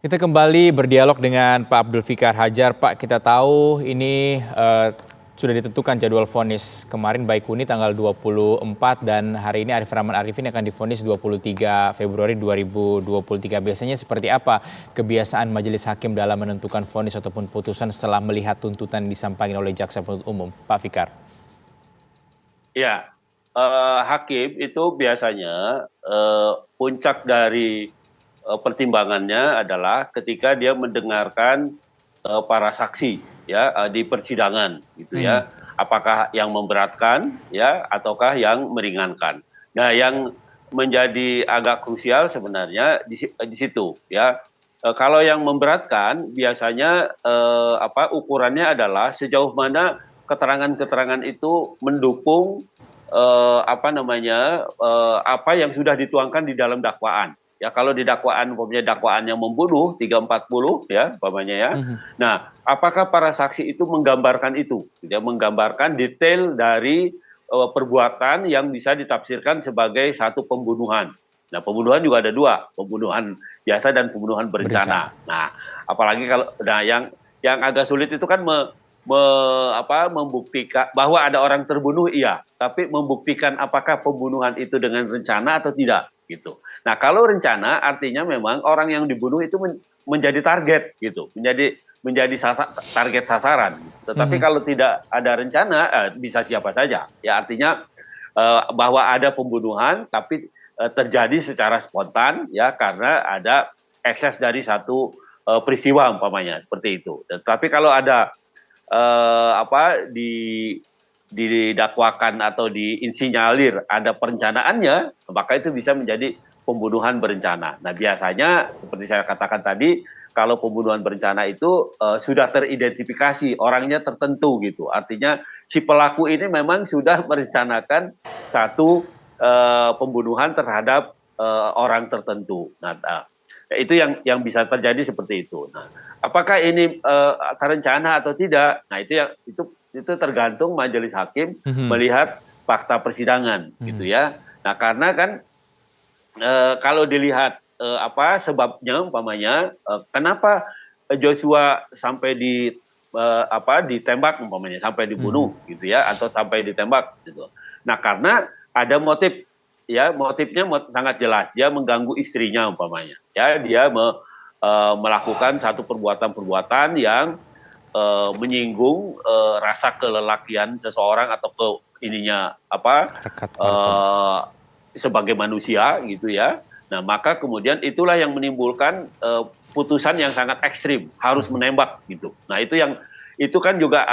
Kita kembali berdialog dengan Pak Abdul Fikar Hajar. Pak, kita tahu ini sudah ditentukan jadwal vonis kemarin Baikuni tanggal 24 dan hari ini Arif Rahman Arifin akan divonis 23 Februari 2023. Biasanya seperti apa kebiasaan majelis hakim dalam menentukan vonis ataupun putusan setelah melihat tuntutan yang disampaikan oleh jaksa penuntut umum? Pak Fikar. Ya, hakim itu biasanya puncak dari pertimbangannya adalah ketika dia mendengarkan para saksi ya di persidangan gitu ya. Apakah yang memberatkan ya ataukah yang meringankan. Nah, yang menjadi agak krusial sebenarnya di situ ya. Kalau yang memberatkan biasanya ukurannya adalah sejauh mana keterangan-keterangan itu mendukung apa yang sudah dituangkan di dalam dakwaan. Ya, kalau di dakwaan dakwaan yang membunuh 340 ya umpamanya ya. Nah, apakah para saksi itu menggambarkan itu? Ya, menggambarkan detail dari perbuatan yang bisa ditafsirkan sebagai satu pembunuhan. Nah, pembunuhan juga ada dua, pembunuhan biasa dan pembunuhan berencana. Nah, apalagi kalau yang agak sulit itu kan membuktikan bahwa ada orang terbunuh, iya, tapi membuktikan apakah pembunuhan itu dengan rencana atau tidak gitu. Nah, kalau rencana artinya memang orang yang dibunuh itu menjadi target gitu, menjadi target sasaran. Tetapi kalau tidak ada rencana bisa siapa saja. Ya, artinya bahwa ada pembunuhan tapi terjadi secara spontan ya karena ada ekses dari satu peristiwa umpamanya seperti itu. Tapi kalau ada didakwakan atau diinsinyalir ada perencanaannya, maka itu bisa menjadi pembunuhan berencana. Nah, biasanya seperti saya katakan tadi, kalau pembunuhan berencana itu sudah teridentifikasi orangnya tertentu gitu. Artinya si pelaku ini memang sudah merencanakan satu pembunuhan terhadap orang tertentu. Nah, itu yang bisa terjadi seperti itu. Nah, apakah ini terencana atau tidak? Nah, itu tergantung majelis hakim melihat fakta persidangan gitu ya. Nah, karena kan kalau dilihat sebabnya umpamanya kenapa Joshua sampai ditembak umpamanya sampai dibunuh gitu ya atau sampai ditembak gitu. Nah, karena ada motif ya, motifnya sangat jelas, dia mengganggu istrinya umpamanya. Ya, dia melakukan satu perbuatan-perbuatan yang menyinggung rasa kelelakian seseorang atau sebagai manusia gitu ya. Nah, maka kemudian itulah yang menimbulkan putusan yang sangat ekstrim, harus menembak gitu. Nah, itu kan juga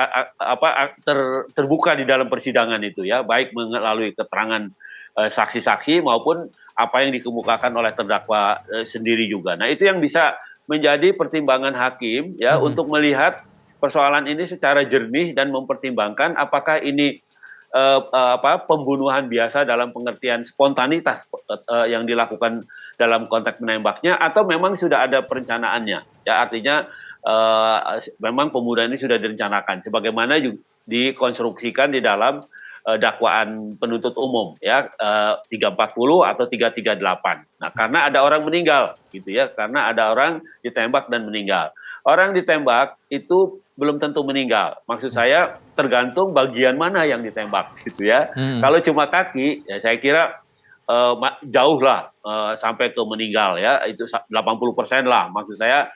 terbuka di dalam persidangan itu ya, baik melalui keterangan saksi-saksi maupun apa yang dikemukakan oleh terdakwa sendiri juga. Nah, itu yang bisa menjadi pertimbangan hakim ya untuk melihat persoalan ini secara jernih dan mempertimbangkan apakah ini pembunuhan biasa dalam pengertian spontanitas yang dilakukan dalam konteks menembaknya atau memang sudah ada perencanaannya. Ya, artinya memang pembunuhan ini sudah direncanakan sebagaimana dikonstruksikan di dalam dakwaan penuntut umum ya 340 atau 338. Nah, karena ada orang meninggal gitu ya, karena ada orang ditembak dan meninggal. Orang ditembak itu belum tentu meninggal. Maksud saya tergantung bagian mana yang ditembak gitu ya. Kalau cuma kaki ya saya kira jauh lah sampai ke meninggal ya, itu 80% lah maksud saya,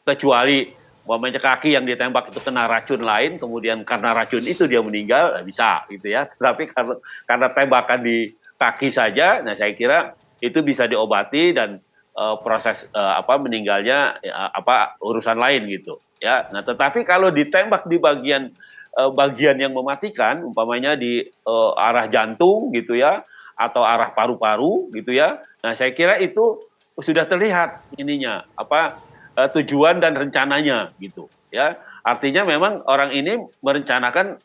kecuali umpamanya kaki yang ditembak itu kena racun lain, kemudian karena racun itu dia meninggal, bisa gitu ya. Tapi karena tembakan di kaki saja, nah saya kira itu bisa diobati dan proses meninggalnya urusan lain gitu ya. Nah, tetapi kalau ditembak di bagian yang mematikan, umpamanya di arah jantung gitu ya, atau arah paru-paru gitu ya. Nah, saya kira itu sudah terlihat ininya tujuan dan rencananya gitu ya. Artinya memang orang ini merencanakan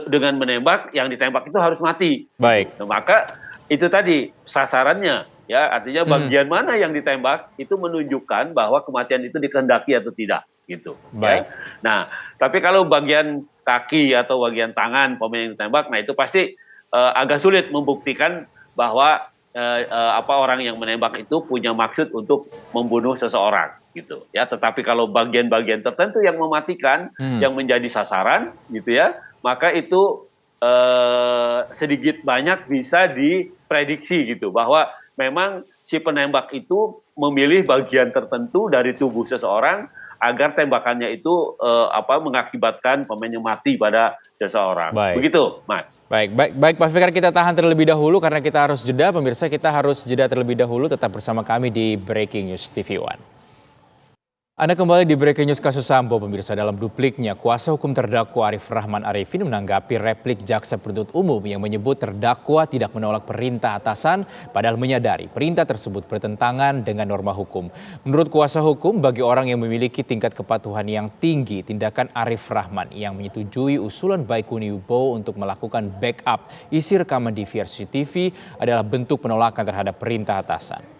dengan menembak, yang ditembak itu harus mati. Baik. Nah, maka itu tadi sasarannya ya, artinya bagian mana yang ditembak itu menunjukkan bahwa kematian itu dikehendaki atau tidak gitu. Baik. Ya. Nah, tapi kalau bagian kaki atau bagian tangan pemain yang ditembak, nah itu pasti agak sulit membuktikan bahwa orang yang menembak itu punya maksud untuk membunuh seseorang gitu ya. Tetapi kalau bagian-bagian tertentu yang mematikan, yang menjadi sasaran gitu ya, maka itu sedikit banyak bisa diprediksi gitu bahwa memang si penembak itu memilih bagian tertentu dari tubuh seseorang agar tembakannya itu mengakibatkan pemainnya mati pada seseorang. Baik. Begitu, Mas. Baik Pak Fikar, kita tahan terlebih dahulu karena kita harus jeda. Pemirsa, kita harus jeda terlebih dahulu. Tetap bersama kami di Breaking News TV One. Anda kembali di Breaking News kasus Sambo, pemirsa. Dalam dupliknya, kuasa hukum terdakwa Arif Rahman Arifin menanggapi replik jaksa penuntut umum yang menyebut terdakwa tidak menolak perintah atasan padahal menyadari perintah tersebut bertentangan dengan norma hukum. Menurut kuasa hukum, bagi orang yang memiliki tingkat kepatuhan yang tinggi, tindakan Arif Rahman yang menyetujui usulan Baikuni Wibowo untuk melakukan backup isi rekaman di CCTV adalah bentuk penolakan terhadap perintah atasan.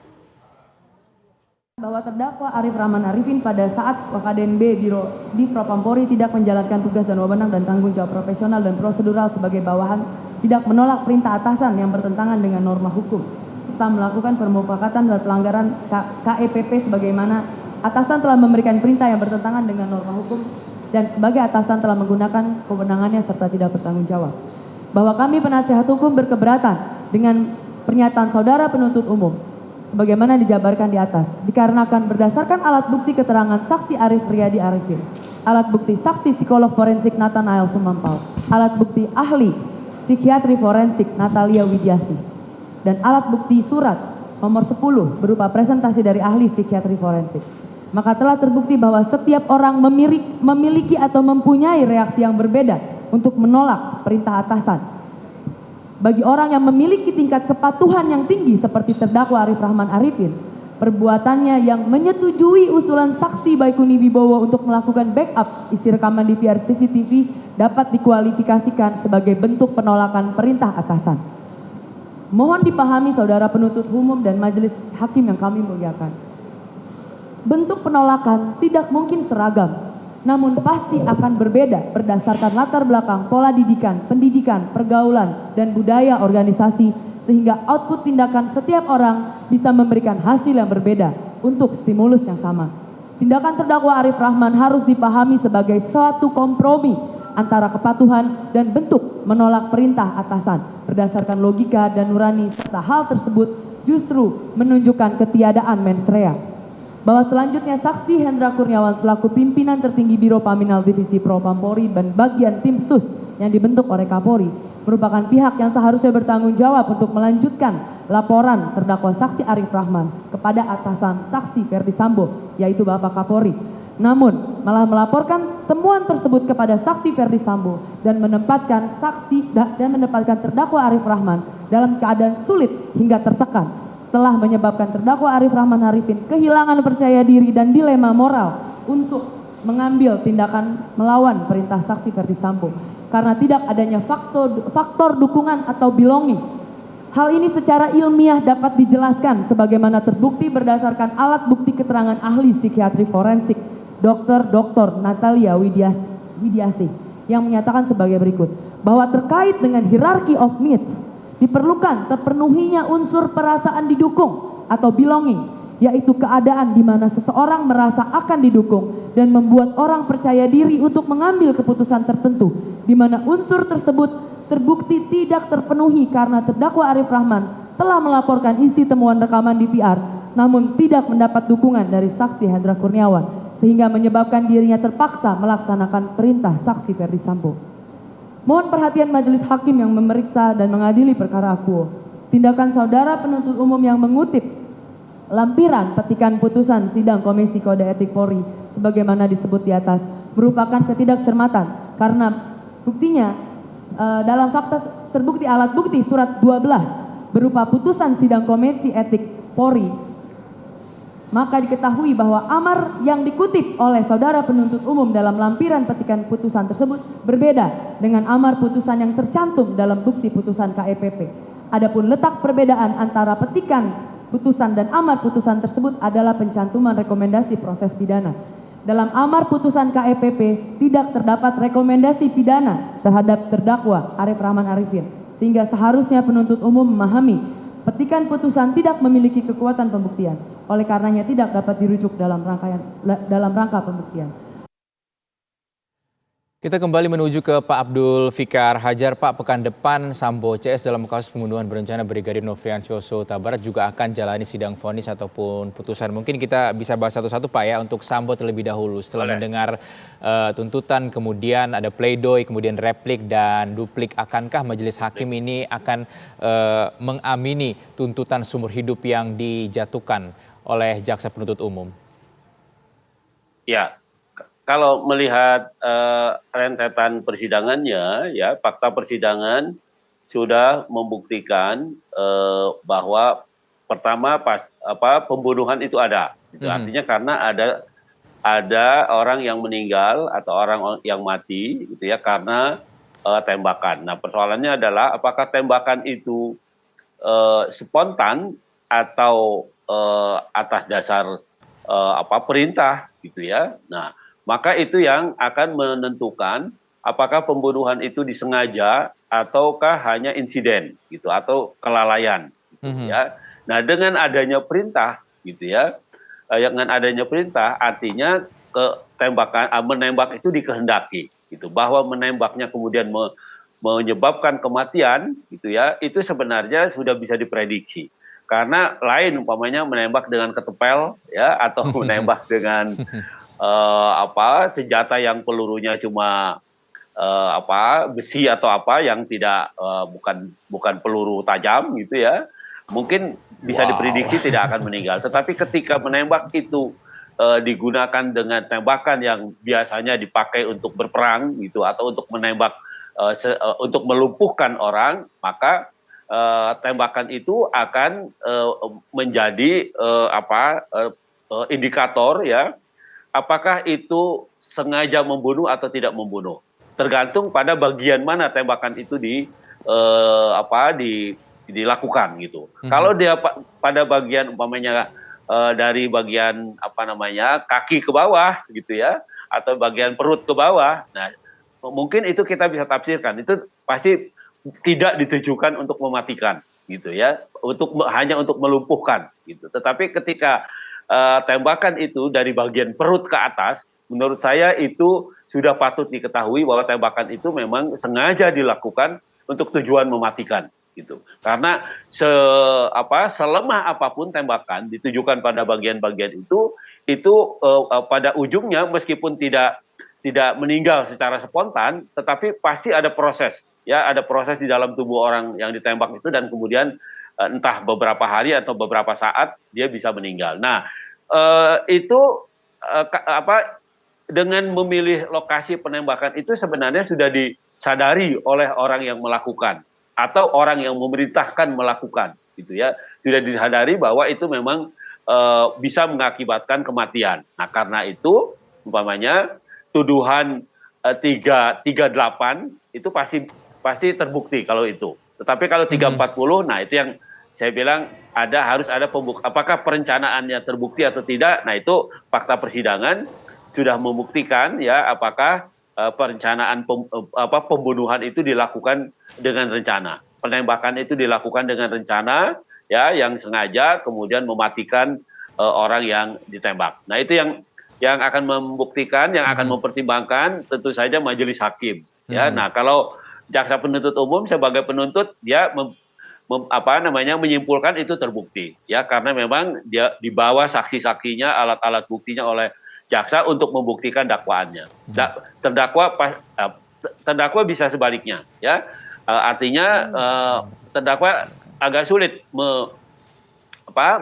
Bahwa terdakwa Arif Rahman Arifin pada saat Wakadnb Biro di Propampori tidak menjalankan tugas dan wewenang dan tanggung jawab profesional dan prosedural sebagai bawahan, tidak menolak perintah atasan yang bertentangan dengan norma hukum, serta melakukan permufakatan dan pelanggaran KEPP sebagaimana atasan telah memberikan perintah yang bertentangan dengan norma hukum dan sebagai atasan telah menggunakan kewenangannya serta tidak bertanggung jawab. Bahwa kami penasihat hukum berkeberatan dengan pernyataan saudara penuntut umum sebagaimana dijabarkan di atas, dikarenakan berdasarkan alat bukti keterangan saksi Arif Riyadi Arifin, alat bukti saksi psikolog forensik Nathanael Sumampau, alat bukti ahli psikiatri forensik Natalia Widiasi, dan alat bukti surat nomor 10 berupa presentasi dari ahli psikiatri forensik. Maka telah terbukti bahwa setiap orang memiliki atau mempunyai reaksi yang berbeda untuk menolak perintah atasan. Bagi orang yang memiliki tingkat kepatuhan yang tinggi seperti terdakwa Arif Rahman Arifin, perbuatannya yang menyetujui usulan saksi Baikuni Wibowo untuk melakukan backup isi rekaman DVR CCTV dapat dikualifikasikan sebagai bentuk penolakan perintah atasan. Mohon dipahami saudara penuntut umum dan majelis hakim yang kami muliakan. Bentuk penolakan tidak mungkin seragam, namun pasti akan berbeda berdasarkan latar belakang, pola didikan, pendidikan, pergaulan, dan budaya organisasi, sehingga output tindakan setiap orang bisa memberikan hasil yang berbeda untuk stimulus yang sama. Tindakan terdakwa Arif Rahman harus dipahami sebagai suatu kompromi antara kepatuhan dan bentuk menolak perintah atasan berdasarkan logika dan nurani, serta hal tersebut justru menunjukkan ketiadaan mens rea. Bahwa selanjutnya saksi Hendra Kurniawan selaku pimpinan tertinggi Biro Paminal Divisi Propampori dan bagian tim sus yang dibentuk oleh Kapolri merupakan pihak yang seharusnya bertanggung jawab untuk melanjutkan laporan terdakwa saksi Arif Rahman kepada atasan saksi Ferdi Sambo, yaitu Bapak Kapolri. Namun malah melaporkan temuan tersebut kepada saksi Ferdi Sambo dan menempatkan terdakwa Arif Rahman dalam keadaan sulit hingga tertekan, telah menyebabkan terdakwa Arif Rahman Arifin kehilangan percaya diri dan dilema moral untuk mengambil tindakan melawan perintah saksi Ferdi Sambo karena tidak adanya faktor dukungan atau belonging. Hal ini secara ilmiah dapat dijelaskan sebagaimana terbukti berdasarkan alat bukti keterangan ahli psikiatri forensik Dr. Natalia Widiasi yang menyatakan sebagai berikut, bahwa terkait dengan hierarchy of needs diperlukan terpenuhinya unsur perasaan didukung atau belonging, yaitu keadaan di mana seseorang merasa akan didukung dan membuat orang percaya diri untuk mengambil keputusan tertentu, di mana unsur tersebut terbukti tidak terpenuhi karena terdakwa Arif Rahman telah melaporkan isi temuan rekaman DVR, namun tidak mendapat dukungan dari saksi Hendra Kurniawan, sehingga menyebabkan dirinya terpaksa melaksanakan perintah saksi Ferdi Sambo. Mohon perhatian majelis hakim yang memeriksa dan mengadili perkara akuo. Tindakan saudara penuntut umum yang mengutip lampiran petikan putusan sidang Komisi Kode Etik Polri sebagaimana disebut di atas merupakan ketidakcermatan karena buktinya dalam fakta terbukti alat bukti surat 12 berupa putusan sidang Komisi Etik Polri, maka diketahui bahwa amar yang dikutip oleh saudara penuntut umum dalam lampiran petikan putusan tersebut berbeda dengan amar putusan yang tercantum dalam bukti putusan KEPP. Adapun letak perbedaan antara petikan putusan dan amar putusan tersebut adalah pencantuman rekomendasi proses pidana. Dalam amar putusan KEPP tidak terdapat rekomendasi pidana terhadap terdakwa Arif Rahman Arifin, sehingga seharusnya penuntut umum memahami petikan putusan tidak memiliki kekuatan pembuktian. Oleh karenanya tidak dapat dirujuk dalam rangka pembuktian. Kita kembali menuju ke Pak Abdul Fikar Hajar. Pak, pekan depan Sambo CS dalam kasus pembunuhan berencana Brigadir Nofriansah Huta Barat juga akan jalani sidang vonis ataupun putusan. Mungkin kita bisa bahas satu-satu Pak ya, untuk Sambo terlebih dahulu. Setelah mendengar tuntutan, kemudian ada pledoi, kemudian replik dan duplik. Akankah majelis hakim ini akan mengamini tuntutan seumur hidup yang dijatuhkan oleh jaksa penuntut umum? Ya. Kalau melihat rentetan persidangannya, ya fakta persidangan sudah membuktikan bahwa pertama pembunuhan itu ada. Itu artinya karena ada orang yang meninggal atau orang yang mati, gitu ya, karena tembakan. Nah, persoalannya adalah apakah tembakan itu spontan atau atas dasar perintah, gitu ya. Nah, maka itu yang akan menentukan apakah pembunuhan itu disengaja ataukah hanya insiden gitu atau kelalaian gitu ya. Nah, dengan adanya perintah gitu ya. Dengan adanya perintah artinya menembak itu dikehendaki gitu, bahwa menembaknya kemudian menyebabkan kematian gitu ya. Itu sebenarnya sudah bisa diprediksi. Karena lain umpamanya menembak dengan ketepel ya, atau menembak dengan senjata yang pelurunya cuma besi atau yang tidak bukan peluru tajam gitu ya, mungkin bisa diprediksi tidak akan meninggal. Tetapi ketika menembak itu digunakan dengan tembakan yang biasanya dipakai untuk berperang gitu atau untuk menembak untuk melumpuhkan orang, maka tembakan itu akan menjadi indikator ya, apakah itu sengaja membunuh atau tidak membunuh. Tergantung pada bagian mana tembakan itu dilakukan gitu. Kalau dia pada bagian umpamanya dari bagian kaki ke bawah gitu ya, atau bagian perut ke bawah, nah mungkin itu kita bisa tafsirkan itu pasti tidak ditujukan untuk mematikan gitu ya, hanya untuk melumpuhkan gitu. Tetapi ketika tembakan itu dari bagian perut ke atas, menurut saya itu sudah patut diketahui bahwa tembakan itu memang sengaja dilakukan untuk tujuan mematikan gitu. Karena selemah apapun tembakan ditujukan pada bagian-bagian itu pada ujungnya meskipun tidak meninggal secara spontan, tetapi pasti ada proses ya, ada proses di dalam tubuh orang yang ditembak itu, dan kemudian entah beberapa hari atau beberapa saat dia bisa meninggal. Nah, dengan memilih lokasi penembakan itu sebenarnya sudah disadari oleh orang yang melakukan atau orang yang memerintahkan melakukan, gitu ya. Sudah disadari bahwa itu memang bisa mengakibatkan kematian. Nah, karena itu umpamanya tuduhan 338 itu pasti terbukti kalau itu. Tetapi kalau 340, nah itu yang saya bilang harus ada apakah perencanaannya terbukti atau tidak. Nah, itu fakta persidangan sudah membuktikan ya, apakah perencanaan pembunuhan itu dilakukan dengan rencana. Penembakan itu dilakukan dengan rencana ya, yang sengaja kemudian mematikan orang yang ditembak. Nah, itu yang akan membuktikan, yang akan mempertimbangkan tentu saja majelis hakim ya. Nah, kalau jaksa penuntut umum sebagai penuntut dia menyimpulkan itu terbukti ya, karena memang dia dibawa saksi-saksinya, alat-alat buktinya oleh jaksa untuk membuktikan dakwaannya. Terdakwa bisa sebaliknya ya, artinya terdakwa agak sulit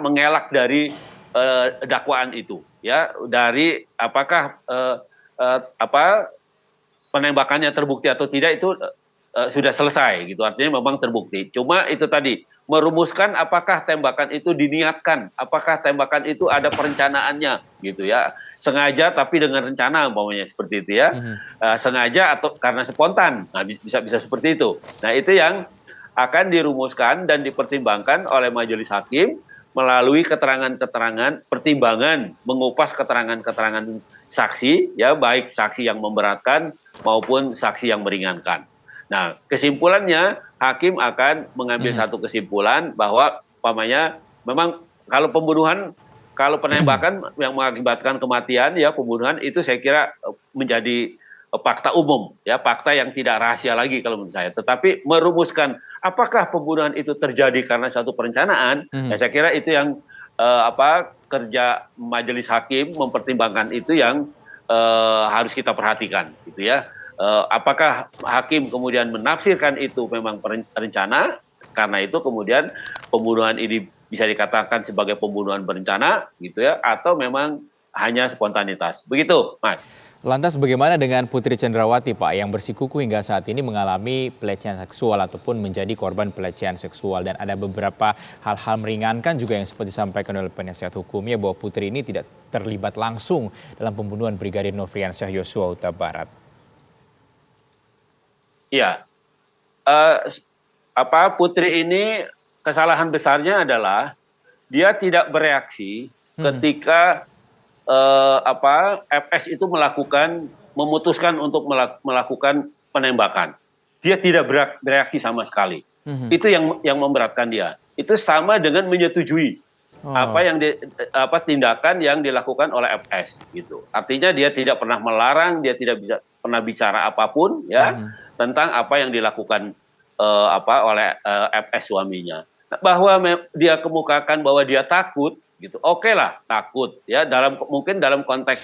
mengelak dari dakwaan itu ya, dari apakah penembakannya terbukti atau tidak itu sudah selesai gitu, artinya memang terbukti. Cuma itu tadi merumuskan apakah tembakan itu diniatkan, apakah tembakan itu ada perencanaannya gitu ya, sengaja tapi dengan rencana umpamanya seperti itu ya, sengaja atau karena spontan, nah bisa seperti itu. Nah, itu yang akan dirumuskan dan dipertimbangkan oleh majelis hakim melalui keterangan-keterangan, pertimbangan mengupas keterangan-keterangan saksi ya, baik saksi yang memberatkan maupun saksi yang meringankan. Nah, kesimpulannya hakim akan mengambil satu kesimpulan bahwa umpamanya memang kalau pembunuhan, kalau penembakan yang mengakibatkan kematian ya pembunuhan itu saya kira menjadi fakta umum ya, fakta yang tidak rahasia lagi kalau menurut saya. Tetapi merumuskan apakah pembunuhan itu terjadi karena satu perencanaan, ya saya kira itu yang kerja majelis hakim mempertimbangkan itu yang harus kita perhatikan gitu ya. Apakah hakim kemudian menafsirkan itu memang rencana, karena itu kemudian pembunuhan ini bisa dikatakan sebagai pembunuhan berencana gitu ya, atau memang hanya spontanitas. Begitu, Mas. Lantas bagaimana dengan Putri Cendrawati, Pak, yang bersikukuh hingga saat ini mengalami pelecehan seksual ataupun menjadi korban pelecehan seksual, dan ada beberapa hal-hal meringankan juga yang seperti disampaikan oleh penasihat hukumnya bahwa Putri ini tidak terlibat langsung dalam pembunuhan Brigadir Nofriansyah Yosua Huta Barat. Iya, Putri ini kesalahan besarnya adalah dia tidak bereaksi ketika FS itu memutuskan untuk melakukan penembakan. Dia tidak bereaksi sama sekali. Itu yang memberatkan dia. Itu sama dengan menyetujui tindakan yang dilakukan oleh FS gitu. Artinya dia tidak pernah melarang, dia tidak pernah bicara apapun ya tentang apa yang dilakukan oleh FS suaminya. Bahwa dia kemukakan bahwa dia takut gitu, oke lah takut ya, mungkin dalam konteks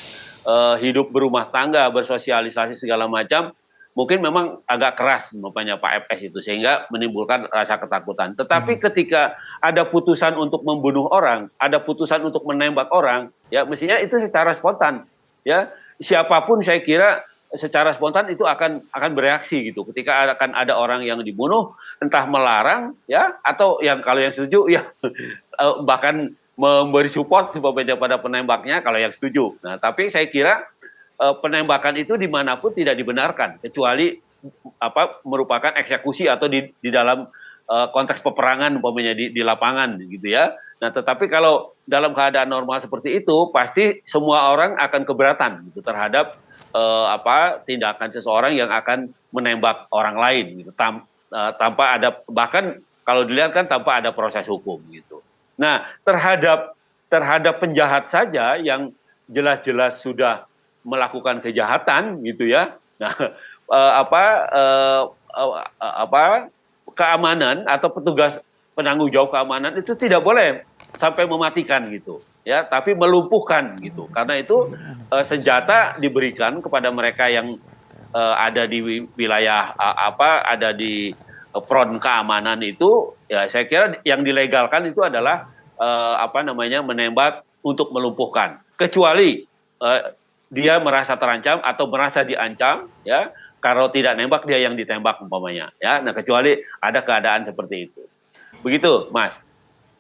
hidup berumah tangga, bersosialisasi segala macam, mungkin memang agak keras umpamanya Pak FS itu sehingga menimbulkan rasa ketakutan. Tetapi ketika ada putusan untuk membunuh orang, ada putusan untuk menembak orang, ya mestinya itu secara spontan ya, siapapun saya kira secara spontan itu akan bereaksi gitu ketika akan ada orang yang dibunuh, entah melarang ya, atau yang kalau yang setuju ya bahkan memberi support pada penembaknya kalau yang setuju. Nah, tapi saya kira penembakan itu dimanapun tidak dibenarkan kecuali merupakan eksekusi atau di dalam konteks peperangan umpamanya di lapangan gitu ya. Nah, tetapi kalau dalam keadaan normal seperti itu pasti semua orang akan keberatan gitu terhadap tindakan seseorang yang akan menembak orang lain gitu tanpa ada, bahkan kalau dilihat kan tanpa ada proses hukum gitu. Nah, terhadap penjahat saja yang jelas-jelas sudah melakukan kejahatan gitu ya. Nah, keamanan atau petugas penanggung jawab keamanan itu tidak boleh sampai mematikan gitu ya, tapi melumpuhkan gitu. Karena itu senjata diberikan kepada mereka yang ada di wilayah ada di front keamanan itu ya, saya kira yang dilegalkan itu adalah menembak untuk melumpuhkan, kecuali dia merasa terancam atau merasa diancam ya, kalau tidak nembak dia yang ditembak umpamanya ya. Nah, kecuali ada keadaan seperti itu. Begitu, Mas.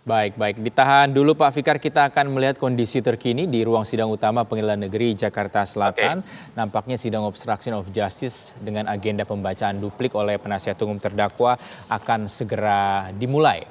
Baik. Ditahan dulu Pak Fikar, kita akan melihat kondisi terkini di ruang sidang utama Pengadilan Negeri Jakarta Selatan. Nampaknya sidang obstruction of justice dengan agenda pembacaan duplik oleh penasihat hukum terdakwa akan segera dimulai.